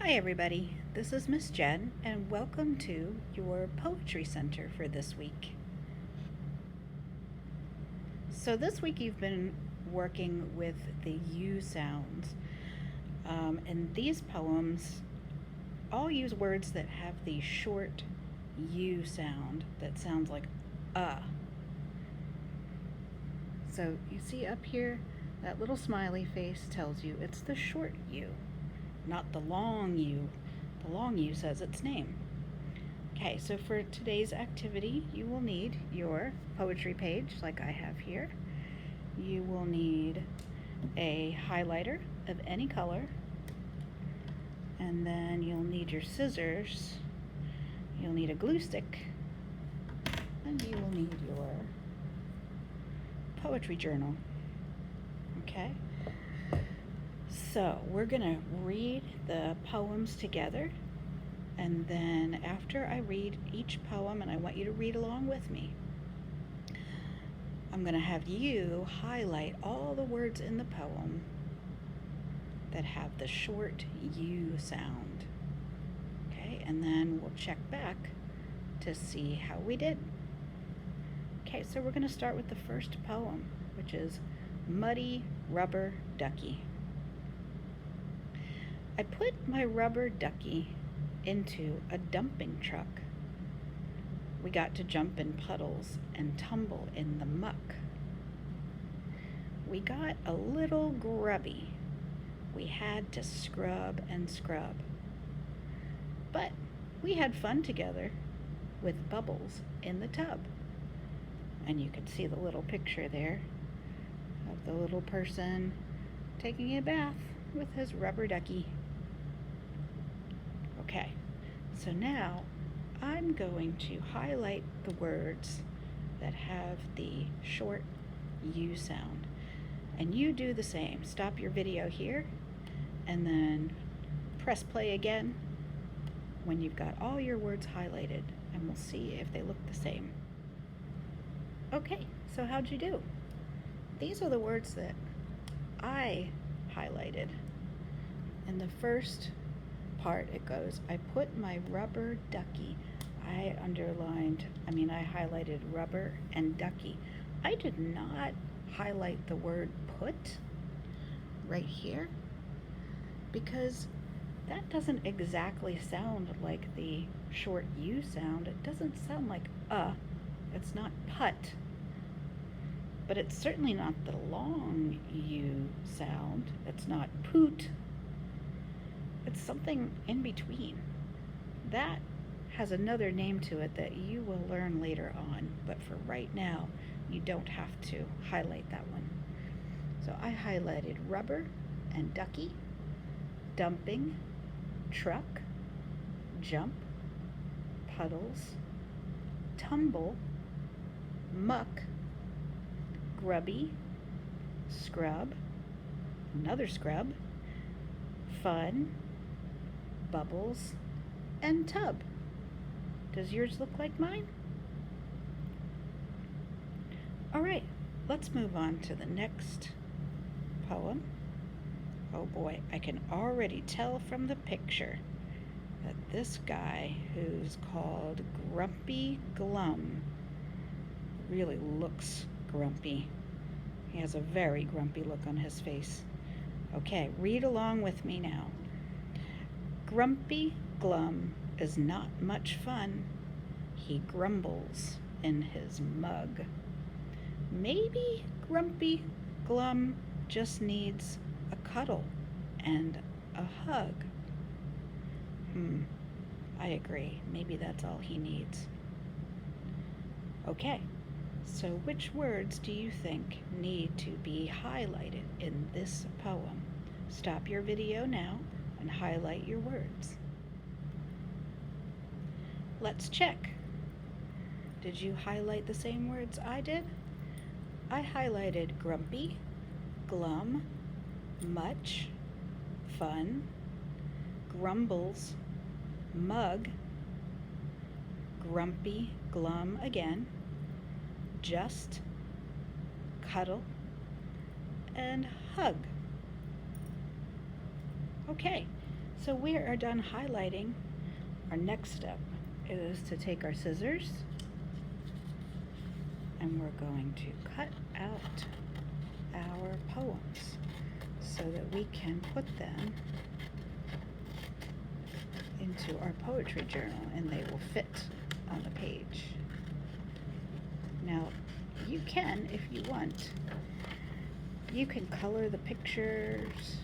Hi everybody, this is Miss Jen and welcome to your Poetry Center for this week. So this week you've been working with the U sounds, and these poems all use words that have the short U sound that sounds like So you see up here, that little smiley face tells you it's the short U, not the long U. The long U says its name. Okay, so for today's activity, you will need your poetry page like I have here. You will need a highlighter of any color, and then you'll need your scissors, you'll need a glue stick, and you will need your poetry journal. Okay? So we're gonna read the poems together, and then after I read each poem, and I want you to read along with me, I'm gonna have you highlight all the words in the poem that have the short U sound. Okay, and then we'll check back to see how we did. Okay, so we're gonna start with the first poem, which is Muddy Rubber Ducky. I put my rubber ducky into a dumping truck. We got to jump in puddles and tumble in the muck. We got a little grubby. We had to scrub and scrub. But we had fun together with bubbles in the tub. And you can see the little picture there of the little person taking a bath with his rubber ducky. Okay, so now I'm going to highlight the words that have the short U sound. And you do the same. Stop your video here and then press play again when you've got all your words highlighted, and we'll see if they look the same. Okay, so how'd you do? These are the words that I highlighted. In the first part it goes, I put my rubber ducky. I highlighted rubber and ducky. I did not highlight the word put right here because that doesn't exactly sound like the short U sound. It doesn't sound like it's not put, but it's certainly not the long U sound. It's not poot. It's something in between. That has another name to it that you will learn later on, but for right now, you don't have to highlight that one. So I highlighted rubber and ducky, dumping, truck, jump, puddles, tumble, muck, grubby, scrub, another scrub, fun, bubbles, and tub. Does yours look like mine? All right, let's move on to the next poem. Oh boy, I can already tell from the picture that this guy, who's called Grumpy Glum, really looks grumpy. He has a very grumpy look on his face. Okay, read along with me now. Grumpy Glum is not much fun. He grumbles in his mug. Maybe Grumpy Glum just needs a cuddle and a hug. I agree. Maybe that's all he needs. Okay, so which words do you think need to be highlighted in this poem? Stop your video now and highlight your words. Let's check. Did you highlight the same words I did? I highlighted grumpy, glum, much, fun, grumbles, mug, grumpy, glum again, just, cuddle, and hug. Okay, So we are done highlighting. Our next step is to take our scissors and we're going to cut out our poems so that we can put them into our poetry journal and they will fit on the page. Now, you can, if you want, you can color the pictures.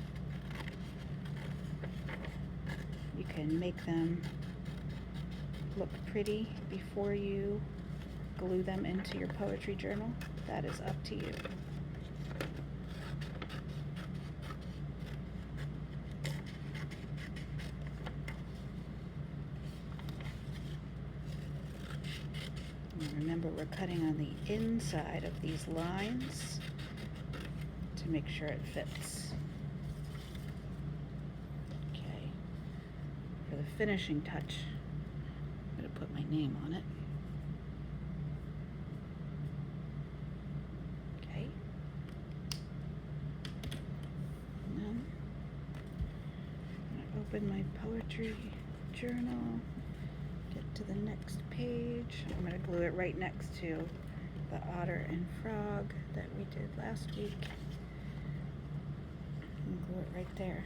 You can make them look pretty before you glue them into your poetry journal. That is up to you. And remember, we're cutting on the inside of these lines to make sure it fits. Okay. For the finishing touch, I'm going to put my name on it. Okay. And then I'm going to open my poetry journal. Get to the next page. I'm going to glue it right next to the otter and frog that we did last week. And glue it right there.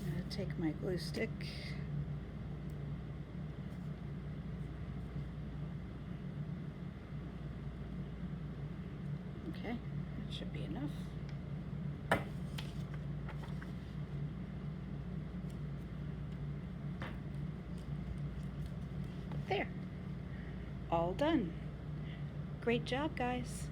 I'm going to take my glue stick. Okay, that should be enough. There. All done. Great job, guys.